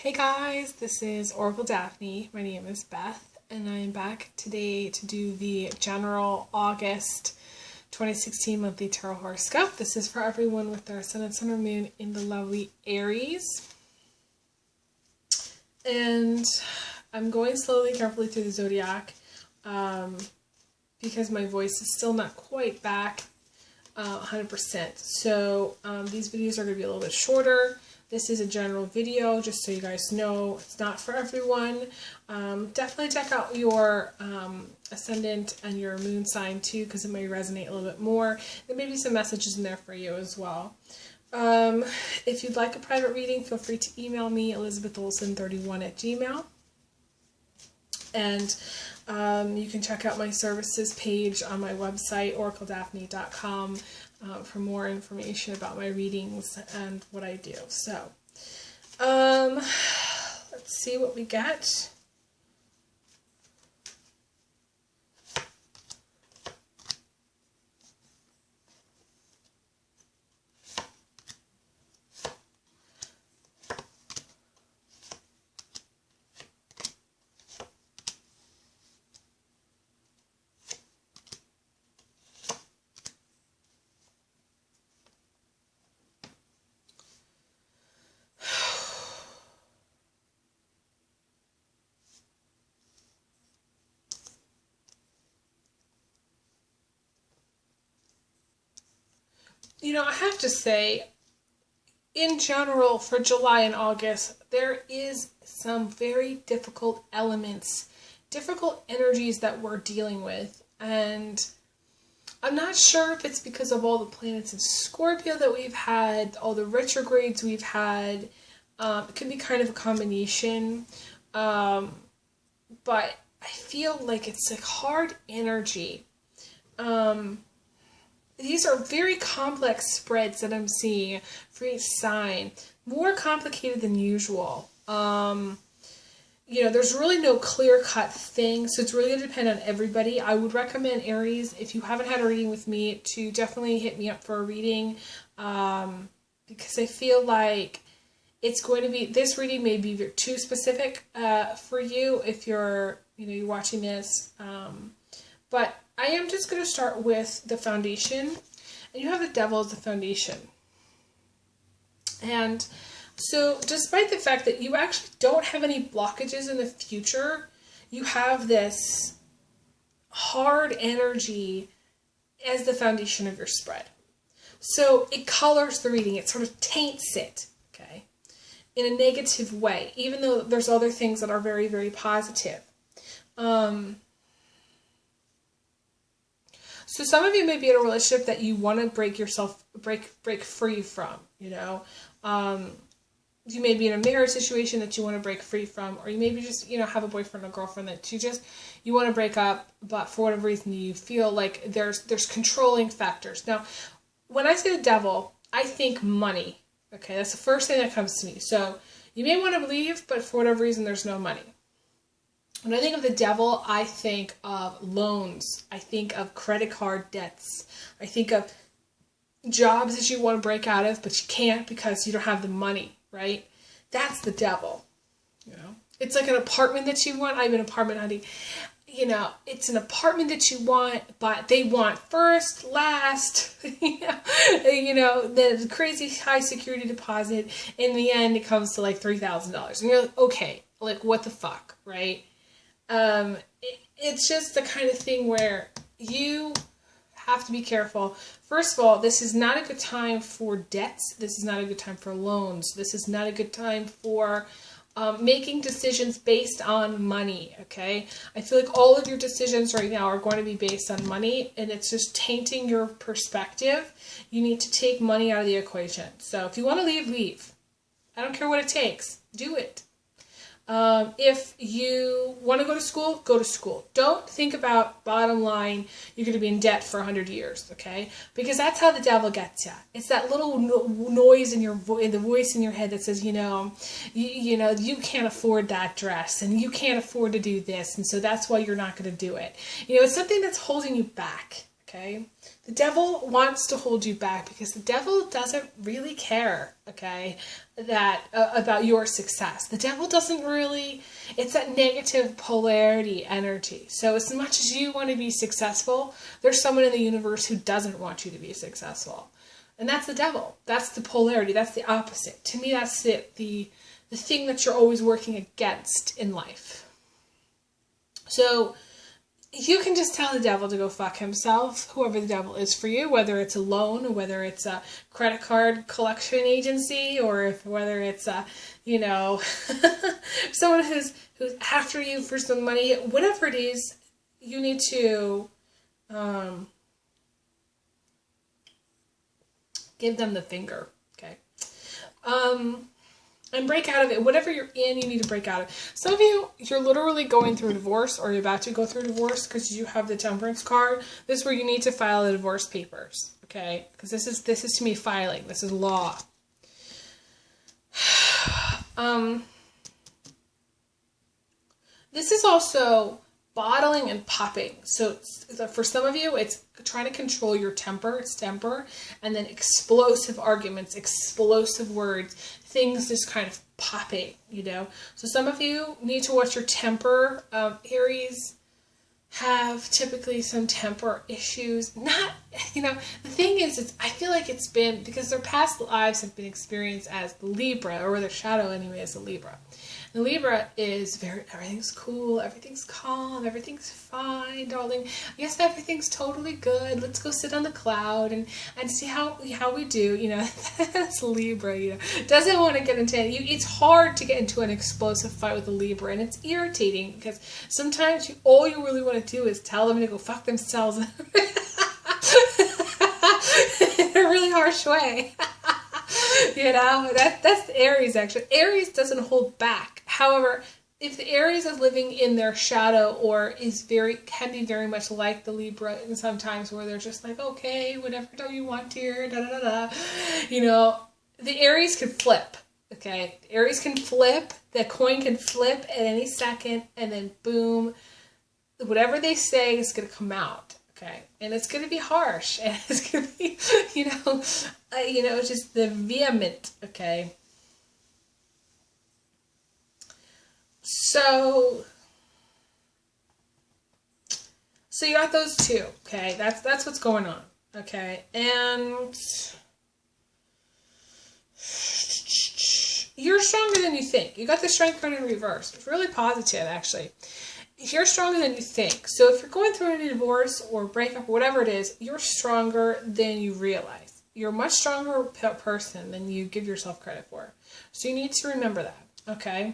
Hey guys, this is Oracle Daphne. My name is Beth, and I'm back today to do the general August 2016 monthly tarot horoscope. This is for everyone with their sun and moon in the lovely Aries. And I'm going slowly, carefully through the zodiac because my voice is still not quite back 100%. So these videos are going to be a little bit shorter. This is a general video, just so you guys know. It's not for everyone. Definitely check out your ascendant and your moon sign too, because it may resonate a little bit more. There may be some messages in there for you as well. If you'd like a private reading, feel free to email me, elizabetholson31@gmail. And you can check out my services page on my website, oracledaphne.com, for more information about my readings and what I do. So, let's see what we get. You know, I have to say, in general, for July and August, there is some very difficult elements, difficult energies that we're dealing with. And I'm not sure if it's because of all the planets in Scorpio that we've had, all the retrogrades we've had. It could be kind of a combination. But I feel like it's like hard energy. These are very complex spreads that I'm seeing for each sign. More complicated than usual. You know, there's really no clear-cut thing, so it's really going to depend on everybody. I would recommend Aries, if you haven't had a reading with me, to definitely hit me up for a reading. Because I feel like it's going to be, this reading may be too specific for you if you're watching this. But I am just going to start with the foundation, and you have the Devil as the foundation. And so despite the fact that you actually don't have any blockages in the future, you have this hard energy as the foundation of your spread. So it colors the reading, it sort of taints it, okay, in a negative way, even though there's other things that are very, very positive. So some of you may be in a relationship that you want to break free from, you know. You may be in a marriage situation that you want to break free from, or you maybe just, have a boyfriend or girlfriend that you want to break up, but for whatever reason you feel like there's controlling factors. Now, when I say the Devil, I think money. Okay, that's the first thing that comes to me. So you may want to leave, but for whatever reason there's no money. When I think of the Devil, I think of loans. I think of credit card debts. I think of jobs that you want to break out of, but you can't because you don't have the money, right? That's the Devil. It's like an apartment that you want. I have an apartment hunting. It's an apartment that you want, but they want first, last, the crazy high security deposit. In the end, it comes to like $3,000. And you're like, okay, like what the fuck, right? It's just the kind of thing where you have to be careful. First of all, this is not a good time for debts. This is not a good time for loans. This is not a good time for making decisions based on money, okay? I feel like all of your decisions right now are going to be based on money, and it's just tainting your perspective. You need to take money out of the equation. So if you want to leave, leave. I don't care what it takes. Do it. If you want to go to school, go to school. Don't think about, bottom line, you're going to be in debt for 100 years, okay? Because that's how the Devil gets you. It's that little noise in your the voice in your head that says, you can't afford that dress, and you can't afford to do this, and so that's why you're not going to do it. It's something that's holding you back, okay? The devil wants to hold you back because the devil doesn't really care, okay, that about your success. The devil doesn't really, it's that negative polarity energy. So as much as you want to be successful, there's someone in the universe who doesn't want you to be successful. And that's the devil. That's the polarity. That's the opposite. To me, that's it. The thing that you're always working against in life. So you can just tell the devil to go fuck himself, whoever the devil is for you, whether it's a loan or whether it's a credit card collection agency or whether it's someone who's after you for some money, whatever it is, you need to give them the finger, okay? And break out of it. Whatever you're in, you need to break out of it. Some of you, you're literally going through a divorce or you're about to go through a divorce because you have the Temperance card. This is where you need to file the divorce papers, okay? Because this is to me filing. This is law. This is also bottling and popping. So for some of you, it's trying to control your temper. It's temper. And then explosive arguments, explosive words, things just kind of popping, So some of you need to watch your temper. Aries have typically some temper issues. Not, the thing is, I feel like it's been, because their past lives have been experienced as the Libra, or their shadow anyway is the Libra. The Libra is everything's cool, everything's calm, everything's fine, darling. Yes, everything's totally good. Let's go sit on the cloud and see how we do. That's Libra, Doesn't want to get into it. It's hard to get into an explosive fight with a Libra, and it's irritating because sometimes all you really want to do is tell them to go fuck themselves in a really harsh way. That's the Aries, actually. Aries doesn't hold back. However, if the Aries is living in their shadow or can be very much like the Libra, and sometimes where they're just like, okay, whatever do you want here, da da da da. The Aries can flip. Okay, the Aries can flip. The coin can flip at any second, and then boom, whatever they say is going to come out. Okay, and it's going to be harsh, and it's going to be, just the vehement. Okay. So you got those two. Okay, that's what's going on. Okay, and you're stronger than you think. You got the strength card in reverse. It's really positive, actually. You're stronger than you think. So if you're going through a divorce or breakup or whatever it is, you're stronger than you realize. You're a much stronger person than you give yourself credit for. So you need to remember that, okay?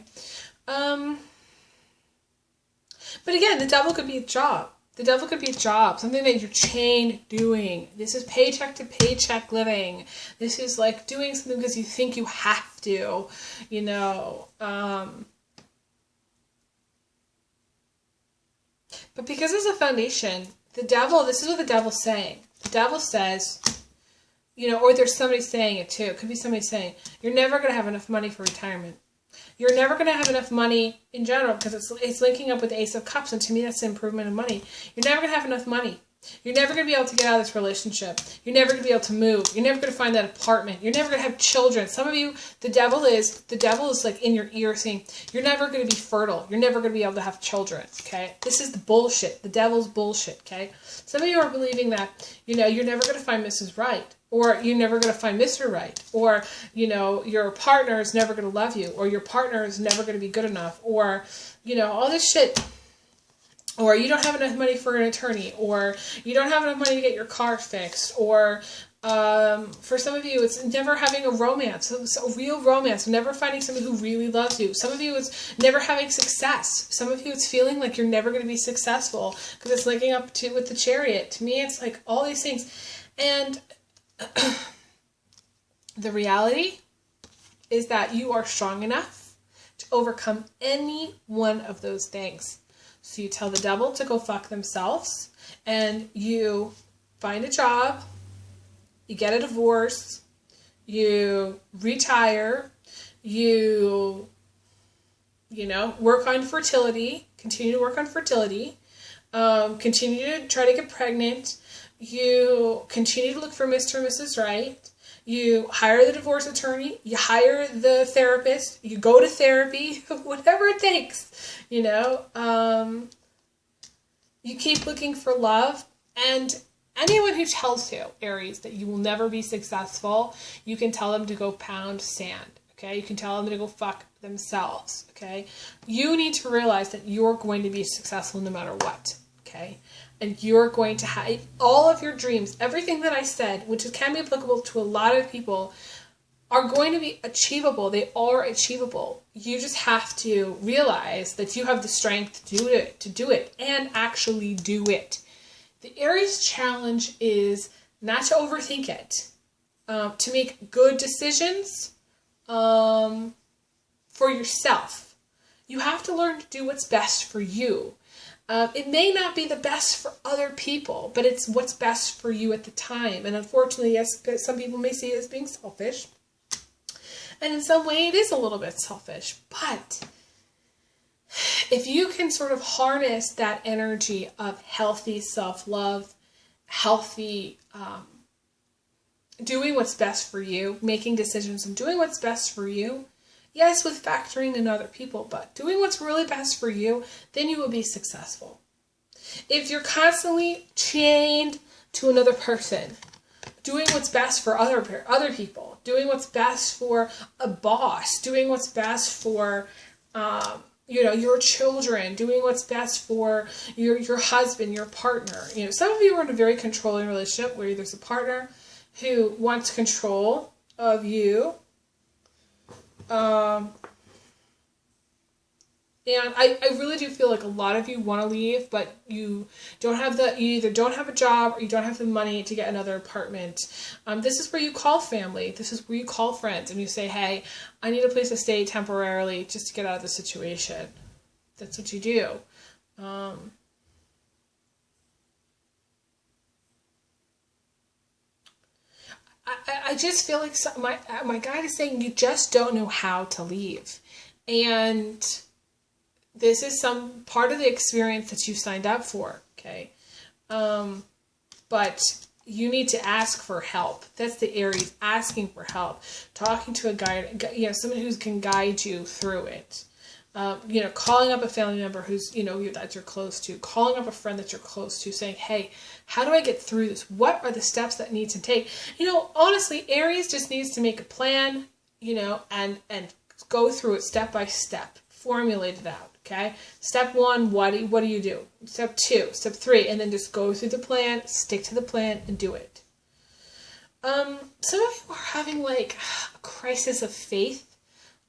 But again, the devil could be a job. The devil could be a job, something that you're chained doing. This is paycheck to paycheck living. This is like doing something because you think you have to, But because there's a foundation, this is what the devil's saying. The devil says, or there's somebody saying it too. It could be somebody saying, you're never going to have enough money for retirement. You're never going to have enough money in general because it's linking up with the Ace of Cups, and to me that's the improvement of money. You're never going to have enough money. You're never going to be able to get out of this relationship. You're never going to be able to move. You're never going to find that apartment. You're never going to have children. Some of you, the devil is like in your ear saying, you're never going to be fertile. You're never going to be able to have children, okay? This is the bullshit. The devil's bullshit, okay? Some of you are believing that, you're never going to find Mrs. Right. Or you're never going to find Mr. Right. Or, your partner is never going to love you. Or your partner is never going to be good enough. Or, all this shit. Or you don't have enough money for an attorney. Or you don't have enough money to get your car fixed. Or for some of you, it's never having a romance. A real romance. Never finding somebody who really loves you. Some of you, it's never having success. Some of you, it's feeling like you're never going to be successful. Because it's linking up with the Chariot. To me, it's like all these things. And the reality is that you are strong enough to overcome any one of those things. So you tell the devil to go fuck themselves, and you find a job, you get a divorce, you retire, you work on fertility, continue to work on fertility, continue to try to get pregnant, You continue to look for Mr. and Mrs. Right. You hire the divorce attorney. You hire the therapist. You go to therapy. Whatever it takes, you know. You keep looking for love. And anyone who tells you, Aries, that you will never be successful, you can tell them to go pound sand. Okay, you can tell them to go fuck themselves. Okay, you need to realize that you're going to be successful no matter what. Okay, and you're going to have all of your dreams, everything that I said, which can be applicable to a lot of people, are going to be achievable. They are achievable. You just have to realize that you have the strength to do it, and actually do it. The Aries challenge is not to overthink it, to make good decisions for yourself. You have to learn to do what's best for you. It may not be the best for other people, but it's what's best for you at the time. And unfortunately, yes, some people may see it as being selfish. And in some way, it is a little bit selfish. But if you can sort of harness that energy of healthy self-love, healthy doing what's best for you, making decisions and doing what's best for you, yes, with factoring in other people, but doing what's really best for you, then you will be successful. If you're constantly chained to another person, doing what's best for other people, doing what's best for a boss, doing what's best for your children, doing what's best for your husband, your partner. You know, some of you are in a very controlling relationship where there's a partner who wants control of you. And I really do feel like a lot of you want to leave, but you either don't have a job or you don't have the money to get another apartment. This is where you call family. This is where you call friends and you say, hey, I need a place to stay temporarily just to get out of the situation. That's what you do. I just feel like my guide is saying you just don't know how to leave. And this is some part of the experience that you signed up for, okay? But you need to ask for help. That's the Aries, asking for help. Talking to a guide, someone who can guide you through it. Calling up a family member who's, that you're close to. Calling up a friend that you're close to, saying, hey, how do I get through this? What are the steps that need to take? Honestly, Aries just needs to make a plan, and go through it step by step. Formulate it out, okay? Step 1, what do you do? Step 2, step 3, and then just go through the plan, stick to the plan, and do it. Some of you are having like a crisis of faith.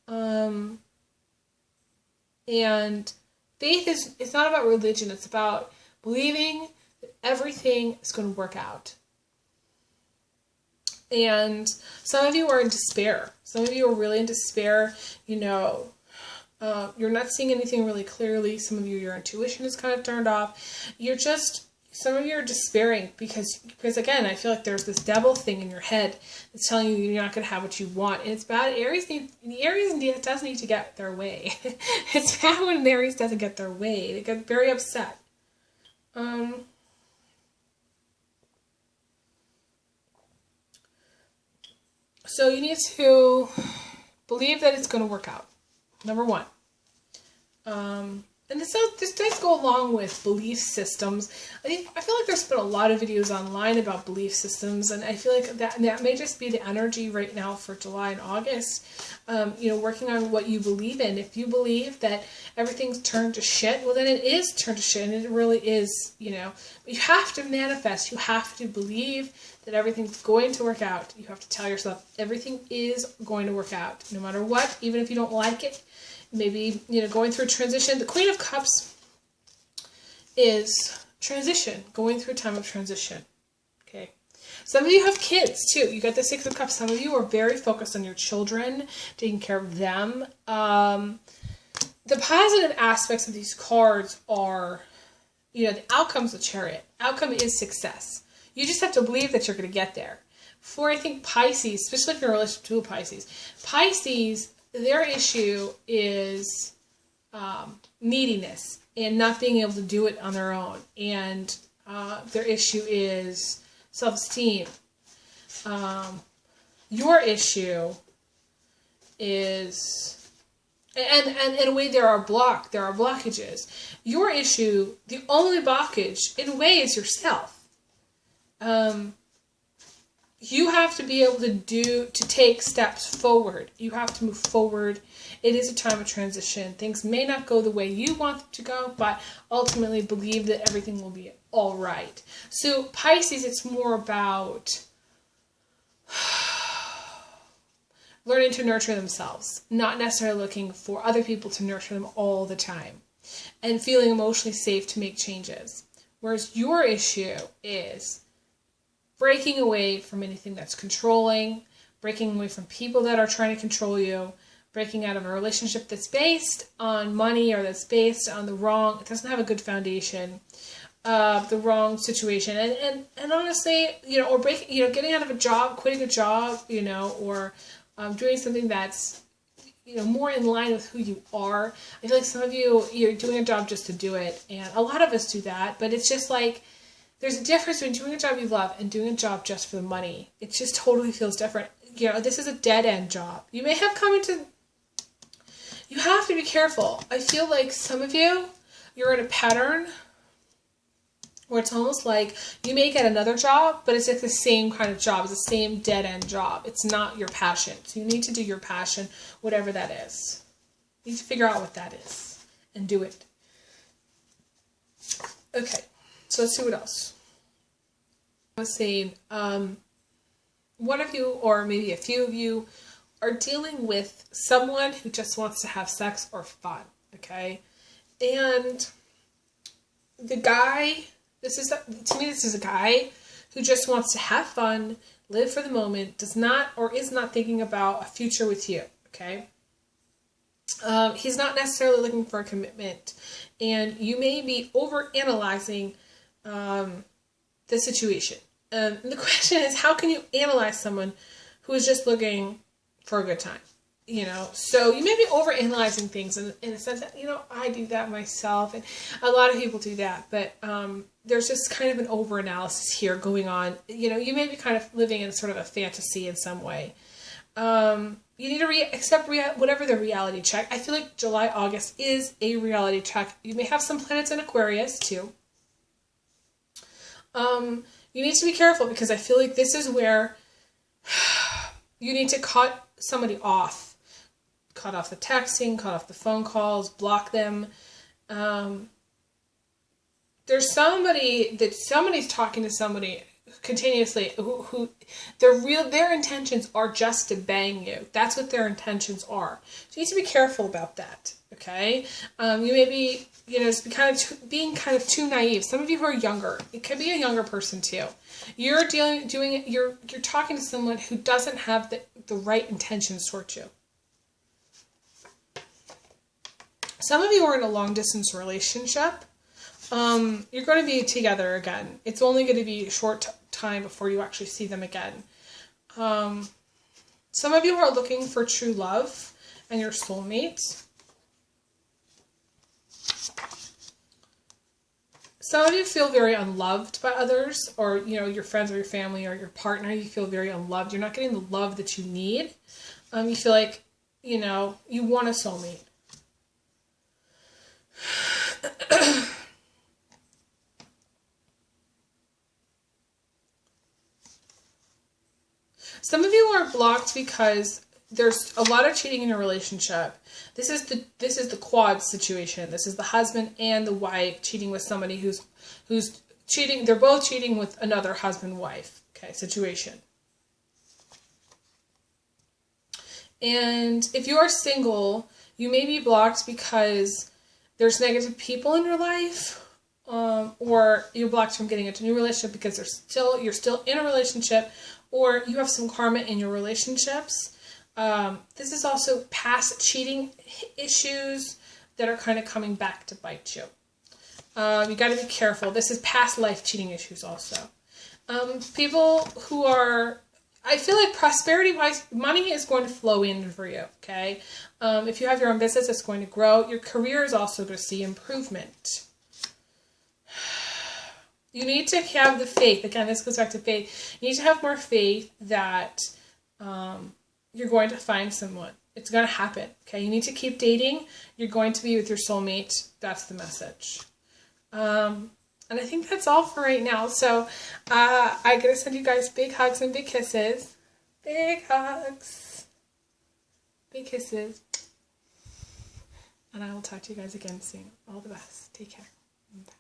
And faith it's not about religion, it's about believing that everything is going to work out. And some of you are in despair. Some of you are really in despair, you're not seeing anything really clearly. Some of you, your intuition is kind of turned off. Some of you are despairing because again, I feel like there's this devil thing in your head that's telling you you're not going to have what you want. And it's bad. The Aries does need to get their way. It's bad when the Aries doesn't get their way. They get very upset. So you need to believe that it's going to work out. Number 1. And this does go along with belief systems. I feel like there's been a lot of videos online about belief systems, and I feel like that may just be the energy right now for July and August. Working on what you believe in. If you believe that everything's turned to shit, well then it is turned to shit, and it really is, But you have to manifest. You have to believe that everything's going to work out. You have to tell yourself everything is going to work out, no matter what, even if you don't like it. Maybe, going through a transition. The Queen of Cups is transition, going through a time of transition. Okay. Some of you have kids, too. You got the 6 of Cups. Some of you are very focused on your children, taking care of them. The positive aspects of these cards are, the outcome's the Chariot. Outcome is success. You just have to believe that you're going to get there. For, I think, Pisces, especially if you're in a relationship to a Pisces, their issue is neediness and not being able to do it on their own. And Their issue is self-esteem. Your issue is, and in a way there are blockages. Your issue, the only blockage, in a way, is yourself. You have to be able to take steps forward. You have to move forward. It is a time of transition. Things may not go the way you want them to go, but ultimately believe that everything will be all right. So Pisces, it's more about learning to nurture themselves, not necessarily looking for other people to nurture them all the time, and feeling emotionally safe to make changes. Whereas your issue is breaking away from anything that's controlling, breaking away from people that are trying to control you, breaking out of a relationship that's based on money or that's based on it doesn't have a good foundation, the wrong situation. And honestly, or getting out of a job, quitting a job, or doing something that's, more in line with who you are. I feel like some of you're doing a job just to do it, and a lot of us do that, but it's just like, there's a difference between doing a job you love and doing a job just for the money. It just totally feels different. This is a dead-end job. You may have you have to be careful. I feel like some of you're in a pattern where it's almost like you may get another job, but it's like the same kind of job. It's the same dead-end job. It's not your passion. So you need to do your passion, whatever that is. You need to figure out what that is and do it. Okay. So let's see what else. I was saying, one of you, or maybe a few of you, are dealing with someone who just wants to have sex or fun, okay? And the guy, to me this is a guy who just wants to have fun, live for the moment, is not thinking about a future with you, okay? He's not necessarily looking for a commitment, and you may be overanalyzing the situation. And the question is, how can you analyze someone who is just looking for a good time? So you may be overanalyzing things in a sense that, I do that myself, and a lot of people do that, but there's just kind of an overanalysis here going on. You may be kind of living in sort of a fantasy in some way. You need to accept whatever the reality check. I feel like July, August is a reality check. You may have some planets in Aquarius too. You need to be careful, because I feel like this is where you need to cut somebody off. Cut off the texting, cut off the phone calls, block them. There's somebody's talking to somebody continuously who their intentions are just to bang you. That's what their intentions are. So you need to be careful about that. Okay? You may be, just being kind of too naive. Some of you who are younger, it could be a younger person too. You're talking to someone who doesn't have the right intentions towards you. Some of you are in a long distance relationship. You're going to be together again. It's only going to be a short time before you actually see them again. Some of you are looking for true love and your soulmate. Some of you feel very unloved by others, or, your friends or your family or your partner. You feel very unloved. You're not getting the love that you need. You feel like, you want a soulmate. Some of you are blocked because there's a lot of cheating in your relationship. This is the quad situation. This is the husband and the wife cheating with somebody who's cheating. They're both cheating with another husband-wife, okay, situation. And if you are single, you may be blocked because there's negative people in your life, or you're blocked from getting into a new relationship because you're still in a relationship, or you have some karma in your relationships. This is also past cheating issues that are kind of coming back to bite you. You got to be careful. This is past life cheating issues also. People who are, I feel like prosperity-wise, money is going to flow in for you, okay? If you have your own business, it's going to grow. Your career is also going to see improvement. You need to have the faith. Again, this goes back to faith. You need to have more faith that you're going to find someone. It's going to happen. Okay, you need to keep dating. You're going to be with your soulmate. That's the message. And I think that's all for right now. So I'm going to send you guys big hugs and big kisses. Big hugs. Big kisses. And I will talk to you guys again soon. All the best. Take care. Bye.